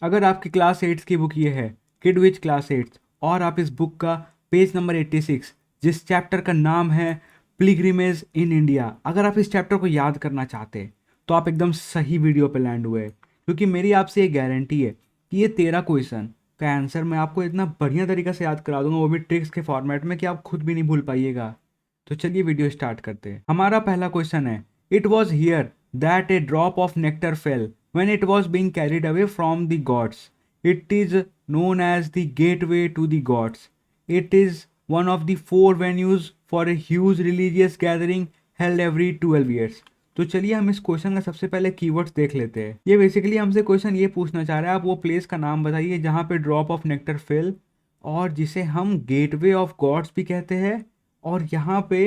अगर आपकी क्लास 8 की बुक ये है, किड विच क्लास 8, और आप इस बुक का पेज नंबर 86, जिस चैप्टर का नाम है पिलग्रिमेज इन इंडिया, अगर आप इस चैप्टर को याद करना चाहते हैं तो आप एकदम सही वीडियो पे लैंड हुए, क्योंकि मेरी आपसे ये गारंटी है कि ये 13 क्वेश्चन का आंसर मैं आपको इतना बढ़िया तरीके से याद करा दूंगा, वो भी ट्रिक्स के फॉर्मेट में, कि आप खुद भी नहीं भूल पाइएगा। तो चलिए वीडियो स्टार्ट करते हैं। हमारा पहला क्वेश्चन है, it was here that A drop of nectar fail when it was being carried away from the gods. It is known as the gateway to the gods. It is one of the four venues for a huge religious gathering held every 12 years. तो चलिए हम इस question का सबसे पहले keywords देख लेते हैं। ये बेसिकली हमसे क्वेश्चन ये पूछना चाह रहा है, आप वो प्लेस का नाम बताइए जहाँ पे ड्रॉप ऑफ नेक्टर फेल, और जिसे हम गेटवे ऑफ गॉड्स भी कहते हैं, और यहाँ पे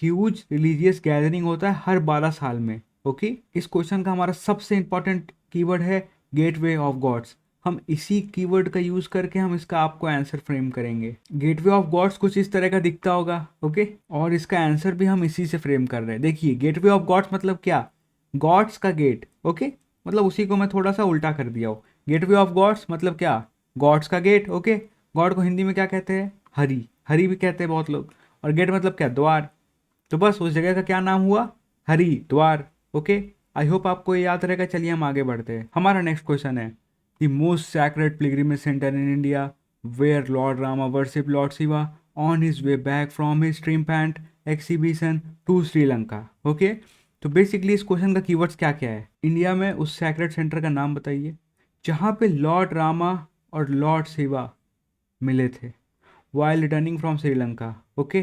ह्यूज रिलीजियस गैदरिंग होता है हर 12 साल में। ओके, इस क्वेश्चन का हमारा सबसे इंपॉर्टेंट कीवर्ड है गेटवे ऑफ गॉड्स। हम इसी कीवर्ड का यूज करके हम इसका आपको आंसर फ्रेम करेंगे। गेटवे ऑफ गॉड्स कुछ इस तरह का दिखता होगा, ओके, और इसका आंसर भी हम इसी से फ्रेम कर रहे हैं। देखिए, गेटवे ऑफ गॉड्स मतलब क्या, गॉड्स का गेट, ओके, मतलब उसी को मैं थोड़ा सा उल्टा कर दिया हूँ। गेटवे ऑफ गॉड्स मतलब क्या, गॉड्स का गेट, ओके। गॉड को हिंदी में क्या कहते हैं, हरि, हरि भी कहते हैं बहुत लोग। और गेट मतलब क्या, द्वार। तो बस उस जगह का क्या नाम हुआ, हरिद्वार, ओके। आई होप आपको ये याद रहेगा। चलिए हम आगे बढ़ते हैं। हमारा नेक्स्ट क्वेश्चन है, the most sacred pilgrimage centre in India where lord Rama worship lord Shiva on his way back from his triumphant exhibition to Sri Lanka. Okay, तो बेसिकली इस क्वेश्चन का कीवर्ड्स क्या क्या है, इंडिया में उस सैक्रेड सेंटर का नाम बताइए जहाँ पे लॉर्ड रामा और लॉर्ड शिवा मिले थे while returning from Sri Lanka. Okay,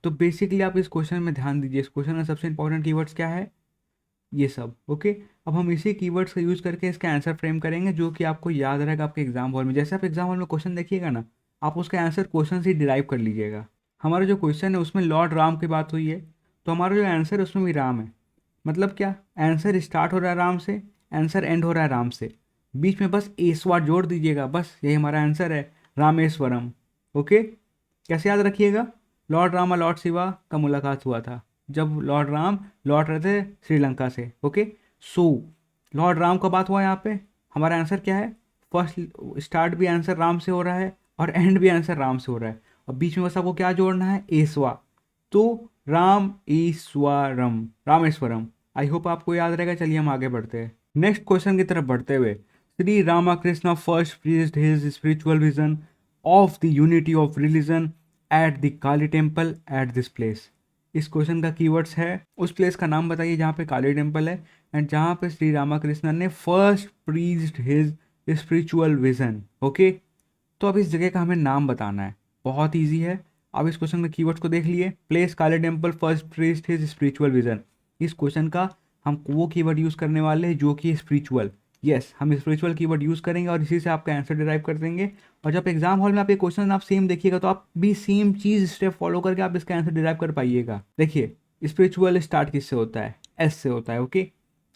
तो बेसिकली आप इस क्वेश्चन में ध्यान दीजिए, इस क्वेश्चन में सबसे इंपॉर्टेंट कीवर्ड्स क्या है, ये सब। ओके, अब हम इसी कीवर्ड्स का यूज़ करके इसका आंसर फ्रेम करेंगे, जो कि आपको याद रहेगा आपके एग्जाम हॉल में। जैसे आप एग्जाम हॉल में क्वेश्चन देखिएगा ना, आप उसका आंसर क्वेश्चन से ही डिराइव कर लीजिएगा। हमारा जो क्वेश्चन है उसमें लॉर्ड राम की बात हुई है, तो हमारा जो आंसर है उसमें भी राम है। मतलब क्या, आंसर स्टार्ट हो रहा है राम से, आंसर एंड हो रहा है राम से, बीच में बस एसवार जोड़ दीजिएगा, बस यही हमारा आंसर है, रामेश्वरम। ओके, कैसे याद रखिएगा, लॉर्ड रामा लॉर्ड शिवा का मुलाकात हुआ था जब लॉर्ड राम लौट रहे थे श्रीलंका से। ओके, सो लॉर्ड राम का बात हुआ यहाँ पे, हमारा आंसर क्या है, फर्स्ट स्टार्ट भी आंसर राम से हो रहा है और एंड भी आंसर राम से हो रहा है, और बीच में बस आपको क्या जोड़ना है, एसवा। तो राम ईश्वरम, रामेश्वरम। आई होप आपको याद रहेगा। चलिए हम आगे बढ़ते हैं नेक्स्ट क्वेश्चन की तरफ बढ़ते हुए। Shri Ramakrishna first preached his spiritual vision of the unity of religion at the Kali temple at this place. इस क्वेश्चन का कीवर्ड्स है, उस प्लेस का नाम बताइए जहाँ पे काली टेम्पल है एंड जहाँ पे श्री रामाकृष्णन ने first preached his spiritual vision. Okay, तो अब इस जगह का हमें नाम बताना है, बहुत ईजी है। अब इस क्वेश्चन के कीवर्ड्स को देख लिए, place Kali temple first preached his spiritual vision. इस क्वेश्चन का हम वो कीवर्ड यूज़ करने वाले हैं जो कि स्पिरिचुअल। यस, हम स्पिरिचुअल कीवर्ड यूज़ करेंगे और इसी से आपका आंसर डिराइव कर देंगे। और जब एग्जाम हॉल में आप ये क्वेश्चन आप सेम देखिएगा तो आप भी सेम चीज़ स्टेप फॉलो करके आप इसका आंसर डिराइव कर पाइएगा। देखिए, स्पिरिचुअल स्टार्ट किससे होता है, एस से होता है। ओके,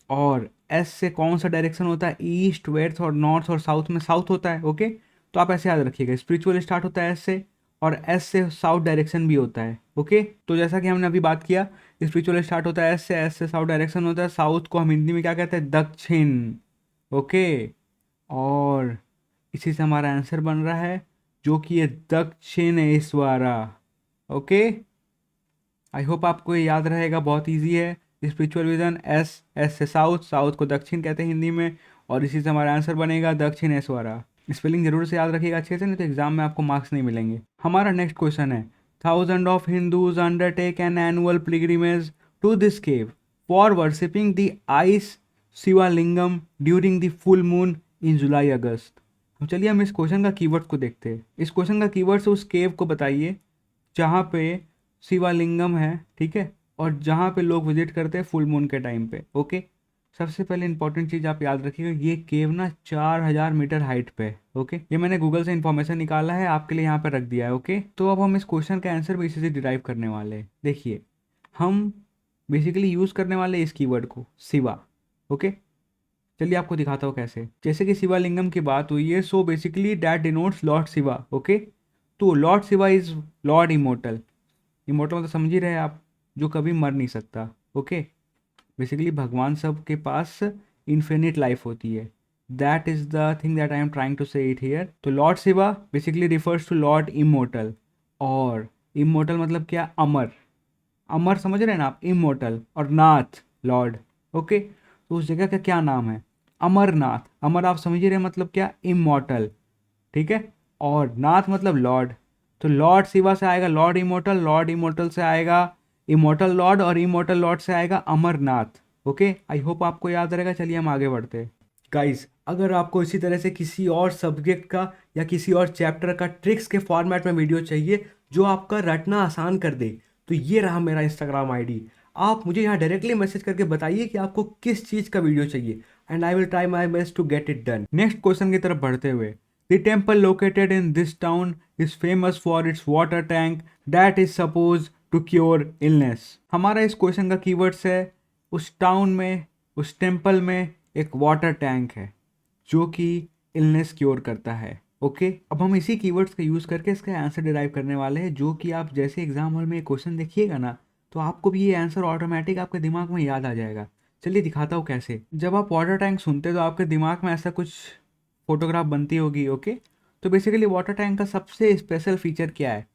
और एस से कौन सा डायरेक्शन होता है, ईस्ट वेस्ट और नॉर्थ और साउथ में साउथ होता है। ओके, तो आप ऐसे याद रखिएगा, स्पिरिचुअल स्टार्ट होता है एस से और एस से साउथ डायरेक्शन भी होता है। ओके, तो जैसा कि हमने अभी बात किया, स्पिरिचुअल स्टार्ट होता है एस से साउथ डायरेक्शन होता है, साउथ को हम हिंदी में क्या कहते हैं, दक्षिण। ओके, और इसी से हमारा आंसर बन रहा है जो कि ये दक्षिणेश्वरा। ओके, आई होप आपको ये याद रहेगा, बहुत इजी है। स्पिरिचुअल विजन एस, एस से साउथ, साउथ को दक्षिण कहते हैं हिंदी में, और इसी से हमारा आंसर बनेगा दक्षिणेश्वरा। स्पेलिंग जरूर से याद रखिएगा अच्छे से, नहीं तो एग्जाम में आपको मार्क्स नहीं मिलेंगे। हमारा नेक्स्ट क्वेश्चन है, thousand of Hindus undertake an annual pilgrimage to this cave for worshipping the ice Shivalingam during the full moon in July August. तो चलिए हम इस क्वेश्चन का कीवर्ड को देखते हैं। इस क्वेश्चन का कीवर्ड से उस केव को बताइए जहाँ पे शिवालिंगम है, ठीक है, और जहाँ पे लोग विजिट करते हैं फुल मून के टाइम पे। ओके, सबसे पहले इंपॉर्टेंट चीज़ आप याद रखिएगा, ये केव ना 4000 मीटर हाइट पे है। ओके, ये मैंने गूगल से इन्फॉर्मेशन निकाला है, आपके लिए यहाँ पे रख दिया है। ओके, तो अब हम इस क्वेश्चन का आंसर भी इसी से डिराइव करने वाले हैं। देखिए, हम बेसिकली यूज़ करने वाले इस कीवर्ड को, शिवा। ओके, चलिए आपको दिखाता हूँ कैसे। जैसे कि शिवालिंगम की बात हुई है, so basically that denotes lord Shiva. Okay, तो lord Shiva is lord immortal. Immortal मतलब समझ ही रहे आप, जो कभी मर नहीं सकता। ओके, बेसिकली भगवान सब के पास इन्फिनिट लाइफ होती है, that is the thing that I am trying to say it here. तो lord Shiva basically refers to lord immortal, और इमोर्टल मतलब क्या, अमर। अमर समझ रहे हैं ना आप, इमोर्टल, और नाथ लॉर्ड। ओके, तो उस जगह का क्या नाम है, अमरनाथ। अमर आप समझ रहे हैं मतलब क्या, इमोर्टल, ठीक है, और नाथ मतलब लॉर्ड। तो लॉर्ड शिवा से आएगा लॉर्ड इमोर्टल, लॉर्ड इमोर्टल से आएगा इमोर्टल लॉर्ड, और इमोर्टल लॉर्ड से आएगा अमरनाथ। ओके, आई होप आपको याद रहेगा। चलिए हम आगे बढ़ते हैं। गाइस, अगर आपको इसी तरह से किसी और सब्जेक्ट का या किसी और चैप्टर का ट्रिक्स के फॉर्मेट में वीडियो चाहिए जो आपका रटना आसान कर दे, तो ये रहा मेरा इंस्टाग्राम आईडी। आप मुझे यहाँ डायरेक्टली मैसेज करके बताइए कि आपको किस चीज़ का वीडियो चाहिए, and I will try my best to get it done. Next question की तरफ बढ़ते हुए, the temple located in this town is famous for its water tank that is suppose to cure illness. हमारा इस question का keywords है, उस town में, उस टेम्पल में एक वाटर टैंक है जो कि इलनेस क्योर करता है। ओके, अब हम इसी कीवर्ड्स का यूज़ करके इसका आंसर डिराइव करने वाले हैं, जो कि आप जैसे एग्जाम हॉल में क्वेश्चन देखिएगा ना, तो आपको भी ये आंसर ऑटोमेटिक आपके दिमाग में याद आ जाएगा। चलिए दिखाता हूँ कैसे। जब आप वाटर टैंक सुनते हो तो आपके दिमाग में ऐसा कुछ फोटोग्राफ बनती होगी। ओके, तो बेसिकली वाटर टैंक का सबसे स्पेशल फीचर क्या है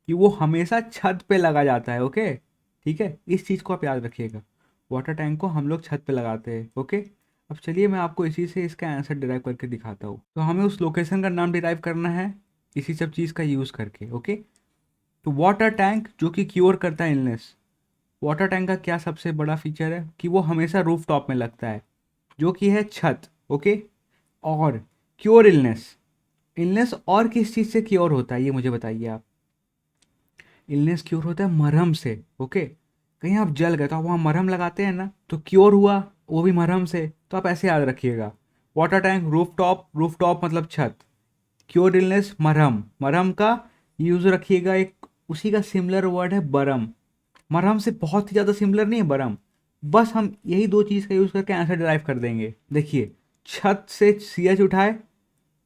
कि वो हमेशा छत पे लगा जाता है। ओके, ठीक है, इस चीज़ को आप याद रखिएगा। वाटर टैंक को हम लोग छत पे लगाते हैं। ओके, अब चलिए मैं आपको इसी से इसका आंसर डिराइव करके दिखाता हूँ। तो हमें उस लोकेशन का नाम डिराइव करना है इसी सब चीज़ का यूज़ करके। ओके, तो वाटर टैंक जो कि क्योर करता है इलनेस। वाटर टैंक का क्या सबसे बड़ा फीचर है कि वो हमेशा रूफ टॉप में लगता है, जो कि है छत। ओके, और क्योर इलनेस, इलनेस और किस चीज़ से क्योर होता है ये मुझे बताइए आप। इलनेस क्योर होता है मरहम से। ओके, कहीं आप जल गए तो आप वहाँ मरहम लगाते हैं ना, तो क्योर हुआ वो भी मरहम से। तो आप ऐसे याद रखिएगा, वाटर टैंक रूफ टॉप मतलब छत, क्योर इलनेस मरहम, मरहम का यूज़ रखिएगा। एक उसी का सिमिलर वर्ड है बरम, मरहम से बहुत ही ज़्यादा सिमिलर नहीं है बरम। बस हम यही दो चीज़ का यूज़ करके आंसर डिराइव कर देंगे। देखिए, छत से सी एच उठाए,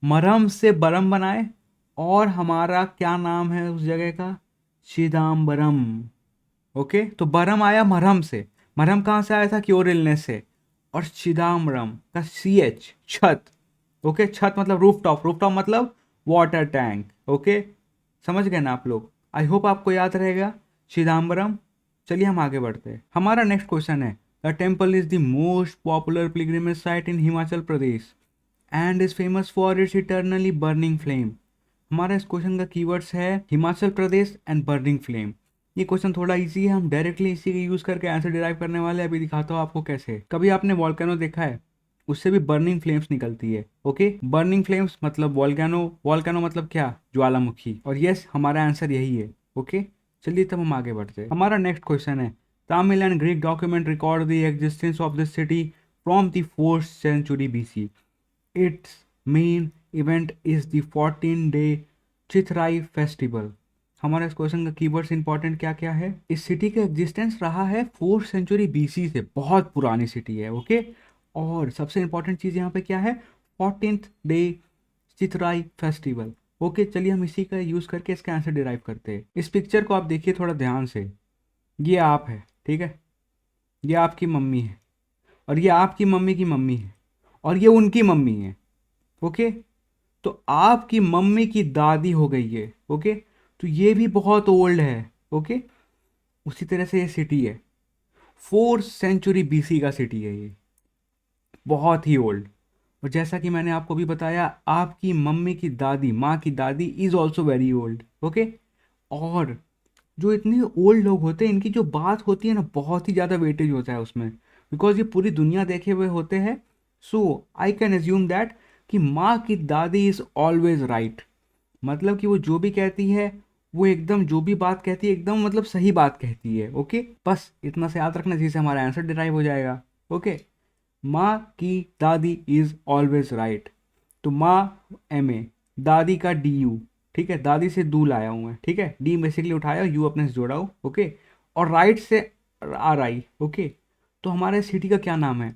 मरहम से बरम बनाए, और हमारा क्या नाम है उस जगह का, चिदम्बरम। ओके, तो बरम आया मरहम से, मरहम कहाँ से आया था, क्योर इलनेस से, और चिदम्बरम का सी एच छत। ओके, छत मतलब रूफ टॉप मतलब वाटर टैंक। ओके, समझ गए ना आप लोग। आई होप आपको याद रहेगा चिदम्बरम। चलिए हम आगे बढ़ते हैं। हमारा नेक्स्ट क्वेश्चन है, the temple is the most popular pilgrimage site in Himachal Pradesh and is famous for it's eternally burning flame. हमारा इस क्वेश्चन का कीवर्ड्स है Himachal Pradesh and burning flame. ये क्वेश्चन थोड़ा इजी है, हम डायरेक्टली इसी का यूज़ करके आंसर डिराइव करने वाले हैं। अभी दिखाता हूँ आपको कैसे। कभी आपने वॉल्केनो देखा है, उससे भी बर्निंग फ्लेम्स निकलती है। ओके, बर्निंग फ्लेम्स मतलब वॉल्केनो, वॉल्केनो मतलब क्या, ज्वालामुखी। और यस, हमारा आंसर यही है। ओके, चलिए तब हम आगे बढ़ते हैं। हमारा नेक्स्ट क्वेश्चन है, Tamil and Greek document record the existence of this city from the 4th century BC. Its main event is the 14-day Chithirai festival. हमारा इस क्वेश्चन का कीवर्ड्स इंपॉर्टेंट क्या क्या है। इस सिटी का एग्जिस्टेंस रहा है 4th century BC से, बहुत पुरानी सिटी है। ओके, और सबसे इंपॉर्टेंट चीज़ यहाँ पे क्या है, 14th डे चिथराई फेस्टिवल। ओके, चलिए हम इसी का यूज़ करके इसका आंसर डिराइव करते हैं। इस पिक्चर को आप देखिए थोड़ा ध्यान से, ये आप है, ठीक है, ये आपकी मम्मी है, और ये आपकी मम्मी की मम्मी है, और ये उनकी मम्मी है। ओके, तो आपकी मम्मी की दादी हो गई है। ओके, तो ये भी बहुत ओल्ड है। ओके, उसी तरह से ये सिटी है, 4th century BC का सिटी है ये, बहुत ही ओल्ड। और जैसा कि मैंने आपको भी बताया, आपकी मम्मी की दादी, माँ की दादी is also very old. Okay, और जो इतने ओल्ड लोग होते हैं, इनकी जो बात होती है ना, बहुत ही ज़्यादा वेटेज होता है उसमें, बिकॉज ये पूरी दुनिया देखे हुए होते हैं। सो आई कैन एज्यूम दैट कि माँ की दादी इज़ ऑलवेज राइट, मतलब कि वो जो भी कहती है, वो एकदम जो भी बात कहती है एकदम मतलब सही बात कहती है। ओके, बस इतना से याद रखना जिससे हमारा आंसर डिराइव हो जाएगा। ओके, माँ की दादी इज़ ऑलवेज राइट। तो माँ MA, दादी का DU, ठीक है, दादी से दू लाया हूँ मैं, ठीक है, डी बेसिकली उठाया, यू अपने से जोड़ा हूँ। ओके, और राइट से RI। ओके, तो हमारे सिटी का क्या नाम है,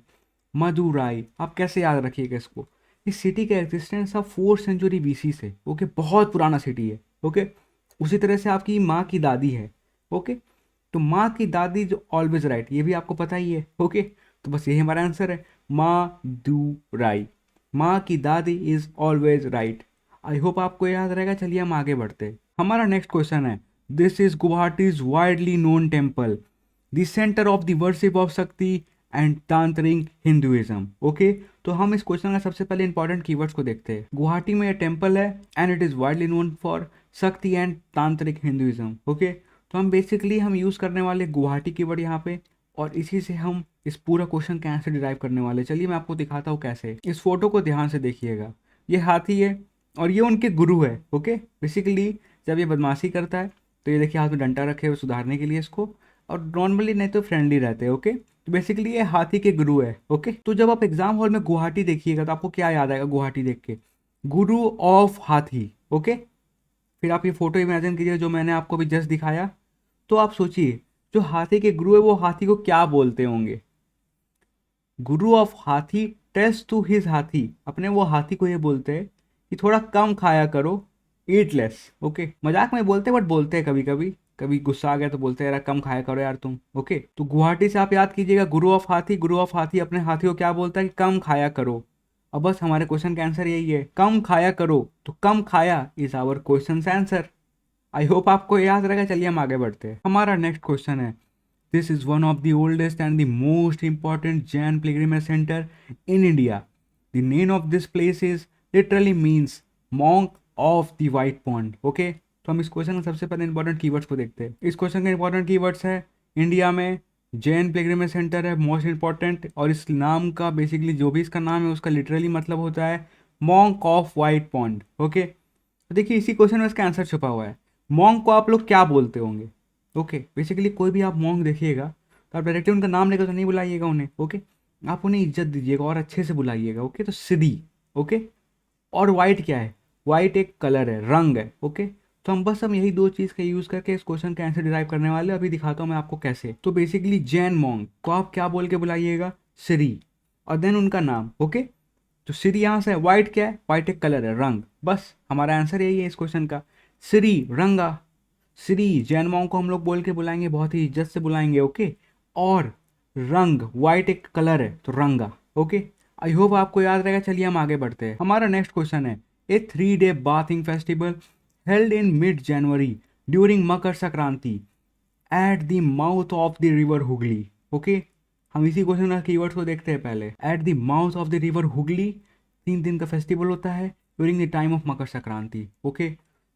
मदुराई। आप कैसे याद रखिएगा इसको, इस सिटी का एग्जिस्टेंस है 4th century BC से। ओके, बहुत पुराना सिटी है। ओके, उसी तरह से आपकी माँ की दादी है। ओके, तो माँ की दादी जो ऑलवेज राइट, ये भी आपको पता ही है। ओके, तो बस यही हमारा आंसर है, माँ दू राई। माँ की दादी is always right. I hope आपको याद रहेगा। चलिए हम आगे बढ़ते हैं। हमारा नेक्स्ट क्वेश्चन है, this is Guwahati's widely known temple, the centre of the worship of Shakti and tantric Hinduism. Okay, तो हम इस क्वेश्चन का सबसे पहले इंपॉर्टेंट कीवर्ड्स को देखते हैं। गुवाहाटी में ये टेम्पल है and it is widely known for शक्ति एंड तांत्रिक हिंदुइज्म। ओके, तो हम बेसिकली हम यूज करने वाले गुवाहाटी कीवर्ड यहाँ पे, और इसी से हम इस पूरा क्वेश्चन का आंसर डिराइव करने वाले। चलिए मैं आपको दिखाता हूँ कैसे। इस फोटो को ध्यान से देखिएगा, ये हाथी है और ये उनके गुरु है। ओके, बेसिकली जब ये बदमाशी करता है तो ये देखिए हाथ में डंडा रखे हुए सुधारने के लिए इसको, और नॉर्मली नहीं तो फ्रेंडली रहते हैं। ओके, तो बेसिकली ये हाथी के गुरु है। ओके, तो जब आप एग्जाम हॉल में गुवाहाटी देखिएगा तो आपको क्या याद आएगा गुवाहाटी देख के? गुरु ऑफ हाथी। ओके, फिर आप ये फोटो इमेजिन कीजिए जो मैंने आपको अभी जस्ट दिखाया। तो आप सोचिए जो हाथी के गुरु है वो हाथी को क्या बोलते होंगे? गुरु ऑफ हाथी टेल्स टू हिज हाथी, अपने वो हाथी को ये बोलते हैं कि थोड़ा कम खाया करो, ईट लेस। ओके, मजाक में बोलते हैं बट बोलते हैं कभी कभी, कभी गुस्सा आ गया तो बोलते हैं यार कम खाया करो यार तुम। ओके, तो गुवाहाटी से आप याद कीजिएगा गुरु ऑफ हाथी, गुरु ऑफ हाथी अपने हाथी को क्या बोलता है कि कम खाया करो। अब बस हमारे क्वेश्चन का आंसर यही है, कम खाया करो। तो Kamakhya is our question answer. I hope आपको याद रहेगा। चलिए हम आगे बढ़ते हैं। हमारा नेक्स्ट क्वेश्चन है, this is one of the oldest and the most important Jain pilgrimage centre in India. The name of this place is literally means monk of the white pond. Okay, तो हम इस क्वेश्चन का सबसे पहले important keywords को देखते हैं। इस क्वेश्चन के इंपॉर्टेंट कीवर्ड्स है, इंडिया में जैन पिलग्रिमेज सेंटर है मोस्ट इंपॉर्टेंट, और इस नाम का बेसिकली जो भी इसका नाम है उसका लिटरली मतलब होता है monk of white pond. Okay, तो देखिए इसी क्वेश्चन में इसका आंसर छुपा हुआ है। मॉन्क को आप लोग क्या बोलते होंगे? ओके, बेसिकली कोई भी आप मॉन्क देखिएगा तो आप डायरेक्टली उनका नाम लेकर तो नहीं बुलाइएगा उन्हें। ओके, आप उन्हें इज्जत दीजिएगा और अच्छे से बुलाइएगा। ओके, तो सिद्धि। ओके, और वाइट क्या है? वाइट एक कलर है, रंग है। ओके, तो हम यही दो चीज़ का यूज़ करके इस क्वेश्चन का आंसर डिराइव करने वाले हैं। अभी दिखाता हूँ मैं आपको कैसे। तो बेसिकली जैन मॉन्क को आप क्या बोल के बुलाइएगा? श्री, और देन उनका नाम। ओके, तो श्री यहाँ से वाइट क्या है? वाइट एक कलर है, रंग। बस हमारा आंसर यही है इस क्वेश्चन का, श्री रंगा। श्री जैन मॉन्क को हम लोग बोल के बुलाएंगे, बहुत ही इज्जत से बुलाएंगे। ओके, और रंग वाइट एक कलर है तो रंगा। ओके, आई होप आपको याद रहेगा। चलिए हम आगे बढ़ते हैं। हमारा नेक्स्ट क्वेश्चन है, ए 3 day bathing festival held in mid January during Makar Sankranti at the mouth of the river Hooghly. Okay, हम इसी क्वेश्चन का कीवर्ड्स को देखते हैं पहले। At the mouth of the river Hooghly 3 दिन का फेस्टिवल होता है during the time of Makar Sankranti. Okay,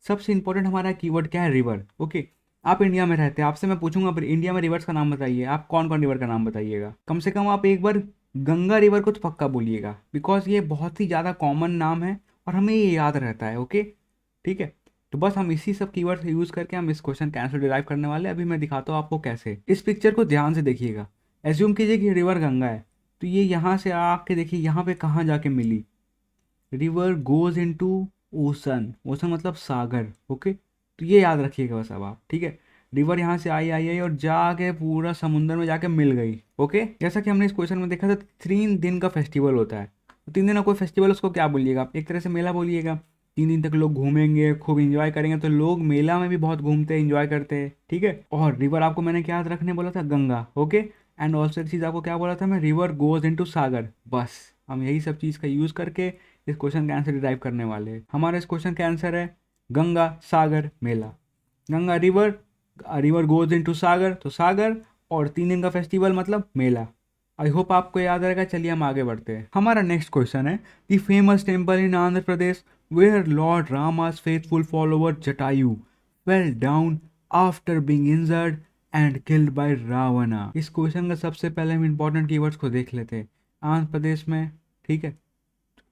सबसे इंपॉर्टेंट हमारा कीवर्ड क्या है? रिवर। ओके, आप इंडिया में रहते हैं, आपसे मैं पूछूंगा पर इंडिया में रिवर्स का नाम बताइए, आप कौन कौन रिवर का नाम बताइएगा? कम से कम आप एक बार गंगा रिवर को तो पक्का बोलिएगा, बिकॉज ये बहुत ही ज़्यादा कॉमन नाम है और हमें ये याद रहता है। ओके, ठीक है, तो बस हम इसी सब कीवर्ड से यूज़ करके हम इस क्वेश्चन का आंसर डिराइव करने वाले हैं। अभी मैं दिखाता हूँ आपको कैसे। इस पिक्चर को ध्यान से देखिएगा, एज्यूम कीजिए कि रिवर गंगा है, तो ये यहाँ से आके देखिए यहाँ पे कहाँ जाके मिली। River goes into ocean, ocean मतलब सागर। ओके, तो ये याद रखिएगा बस अब आप, ठीक है। रिवर यहाँ से आई और जाके पूरा समुद्र में जाके मिल गई। ओके, जैसा कि हमने इस क्वेश्चन में देखा था 3 दिन का फेस्टिवल होता है, तो 3 दिन का कोई फेस्टिवल उसको क्या बोलिएगा आप? एक तरह से मेला बोलिएगा। 3 दिन तक लोग घूमेंगे, खूब इंजॉय करेंगे, तो लोग मेला में भी बहुत घूमते हैं, इंजॉय करते हैं, ठीक है। और रिवर आपको मैंने क्या याद रखने बोला था? गंगा। ओके, एंड ऑल्सो एक चीज़ आपको क्या बोला था मैं? रिवर गोज इनटू सागर। बस हम यही सब चीज़ का यूज़ करके इस क्वेश्चन का आंसर डिराइव करने वाले हैं। हमारा इस क्वेश्चन का आंसर है Ganga Sagar Mela. Ganga river, river goes into sagar तो सागर, और 3 दिन का फेस्टिवल मतलब मेला। आई होप आपको याद रहेगा। चलिए हम आगे बढ़ते हैं। हमारा नेक्स्ट क्वेश्चन है, the famous temple in Andhra Pradesh where lord Rama's faithful follower Jatayu fell down after being injured and killed by Ravana. इस क्वेश्चन का सबसे पहले हम इंपॉर्टेंट कीवर्ड्स को देख लेते हैं। आंध्र प्रदेश में, ठीक है,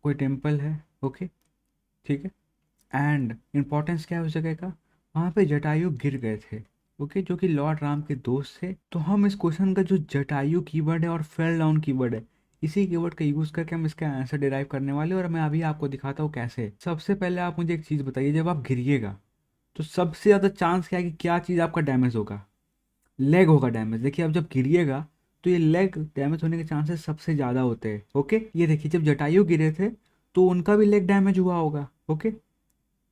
कोई टेम्पल है। ओके, ठीक है, एंड इम्पोर्टेंस क्या है उस जगह का? वहाँ पे जटायु गिर गए थे। ओके, जो कि लॉर्ड राम के दोस्त थे। तो हम इस क्वेश्चन का जो जटायु कीवर्ड है और फेल डाउन कीवर्ड है, इसी कीवर्ड का यूज़ करके हम इसका आंसर डिराइव करने वाले हैं, और मैं अभी आपको दिखाता हूँ कैसे। सबसे पहले आप मुझे एक चीज़ बताइए, जब आप गिरिएगा तो सबसे ज़्यादा चांस क्या है कि क्या चीज़ आपका डैमेज होगा? लेग होगा डैमेज। देखिए, अब जब गिरिएगा तो ये लेग डैमेज होने के चांसेस सबसे ज़्यादा होते हैं। ओके, ये देखिए जब जटायु गिरे थे तो उनका भी लेग डैमेज हुआ होगा। ओके,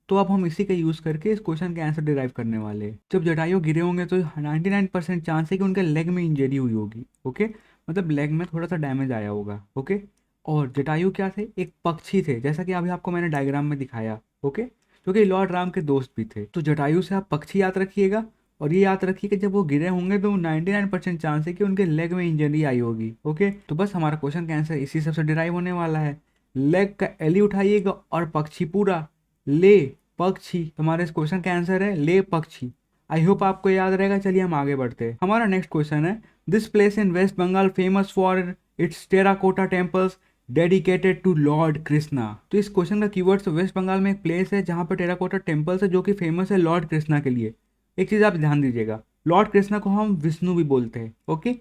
तो अब हम इसी का यूज़ करके इस क्वेश्चन का आंसर डिराइव करने वाले हैं। जब जटायु गिरे होंगे तो 99% चांस है कि उनके लेग में इंजरी हुई होगी। ओके, मतलब लेग में थोड़ा सा डैमेज आया होगा। ओके, और जटायु क्या थे, एक पक्षी थे, जैसा कि अभी आपको मैंने डायग्राम में दिखाया। ओके, जो कि लॉर्ड राम के दोस्त भी थे। तो जटायु से आप पक्षी याद रखिएगा, और ये याद रखिए कि जब वो गिरे होंगे तो 99% चांस है कि उनके लेग में इंजरी आई होगी। ओके, तो बस हमारा क्वेश्चन का आंसर इसी सबसे डिराइव होने वाला है। लेग का एली उठाइएगा और पक्षी पूरा, ले पक्षी, हमारे इस क्वेश्चन का आंसर है ले पक्षी। आई होप आपको याद रहेगा। चलिए हम आगे बढ़ते हैं। हमारा नेक्स्ट क्वेश्चन है, this place in West Bengal famous for its terracotta temples dedicated to lord Krishna. तो इस क्वेश्चन का कीवर्ड्स, वेस्ट बंगाल में एक प्लेस है जहाँ पर टेराकोटा टेम्पल्स है जो कि फेमस है लॉर्ड कृष्णा के लिए। एक चीज़ आप ध्यान दीजिएगा, लॉर्ड कृष्णा को हम विष्णु भी बोलते हैं। ओके,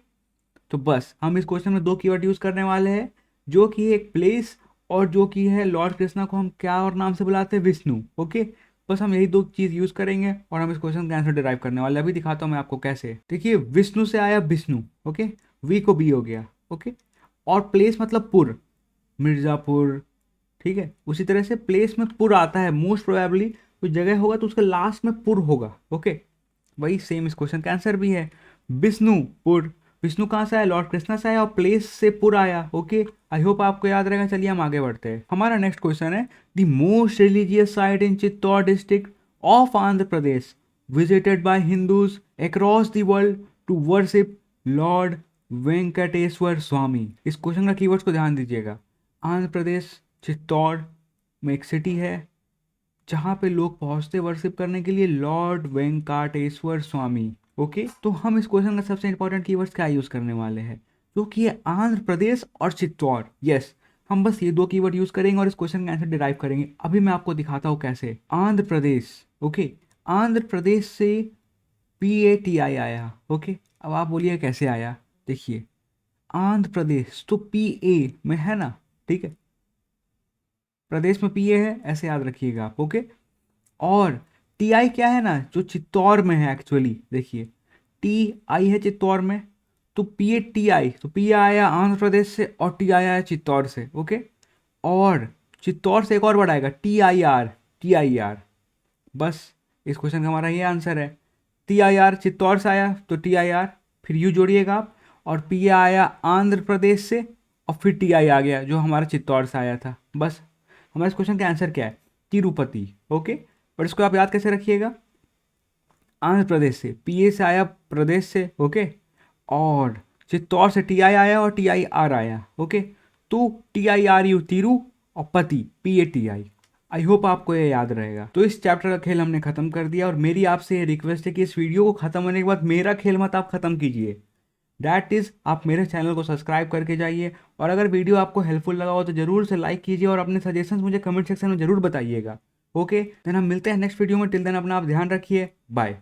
तो बस हम इस क्वेश्चन में दो कीवर्ड यूज करने वाले हैं, जो कि एक प्लेस और जो कि है लॉर्ड कृष्णा को हम क्या और नाम से बुलाते हैं, विष्णु। ओके, बस हम यही दो चीज यूज करेंगे और हम इस क्वेश्चन का आंसर डिराइव करने वाले हैं। अभी दिखाता हूँ मैं आपको कैसे। देखिए, विष्णु से आया विष्णु। ओके, वी को बी हो गया। ओके, और प्लेस मतलब पुर, मिर्जापुर। ठीक है, उसी तरह से प्लेस में पुर आता है, मोस्ट प्रोबेबली कोई जगह होगा तो उसके लास्ट में पुर होगा। ओके, वही सेम इस क्वेश्चन का आंसर भी है, विष्णुपुर। विष्णु कहाँ से आया, लॉर्ड कृष्णा से आया और प्लेस से पुर आया। ओके, आई होप आपको याद रहेगा। चलिए हम आगे बढ़ते हैं। हमारा नेक्स्ट क्वेश्चन है, the most religious site in Chittoor district of Andhra Pradesh visited by Hindus across the world to worship lord Venkateswara Swami. इस क्वेश्चन का कीवर्ड्स को ध्यान दीजिएगा। आंध्र प्रदेश, चित्तौड़ में एक सिटी है जहाँ पे लोग पहुँचते वर्शिप करने के लिए, लॉर्ड वेंकटेश्वर स्वामी। ओके, तो हम इस क्वेश्चन का सबसे इंपॉर्टेंट कीवर्ड्स क्या यूज़ करने वाले हैं, जो कि है आंध्र प्रदेश और चित्तौड़। यस, हम बस ये दो कीवर्ड यूज़ करेंगे और इस क्वेश्चन का आंसर डिराइव करेंगे। अभी मैं आपको दिखाता हूँ कैसे। आंध्र प्रदेश, ओके, आंध्र प्रदेश से PATI आया। ओके, अब आप बोलिए कैसे आया। देखिए, आंध्र प्रदेश तो PA में है ना, ठीक है, प्रदेश में PA है, ऐसे याद रखिएगा आप। ओके, और TI क्या है ना, जो चित्तौड़ में है एक्चुअली। देखिए, TI है चित्तौड़ में, तो PATI, तो PA आया आंध्र प्रदेश से और TI आया चित्तौड़ से। ओके, और चित्तौड़ से एक और वर्ड आएगा TIR। बस इस क्वेश्चन का हमारा ये आंसर है। TIR चित्तौड़ से आया तो TIR, फिर यू जोड़िएगा आप, और PA आया आंध्र प्रदेश से और फिर TI आ गया जो हमारा चित्तौड़ से आया था। बस हमारे इस क्वेश्चन का आंसर क्या है, तिरुपति। ओके, पर इसको आप याद कैसे रखिएगा, आंध्र प्रदेश से, PA से आया प्रदेश से। ओके, और चित्तौड़ से TI आया और TIR आया। ओके, तो TIRU तिरु और पति PATI। आई होप आपको ये याद रहेगा। तो इस चैप्टर का खेल हमने खत्म कर दिया और मेरी आपसे ये रिक्वेस्ट है कि इस वीडियो को खत्म होने के बाद मेरा खेल मत आप खत्म कीजिए। दैट इज़, आप मेरे चैनल को सब्सक्राइब करके जाइए, और अगर वीडियो आपको हेल्पफुल लगा हो तो ज़रूर से लाइक कीजिए और अपने सजेशंस मुझे कमेंट सेक्शन में ज़रूर बताइएगा। ओके, देन हम मिलते हैं नेक्स्ट वीडियो में। टिल देन अपना आप ध्यान रखिए। बाय।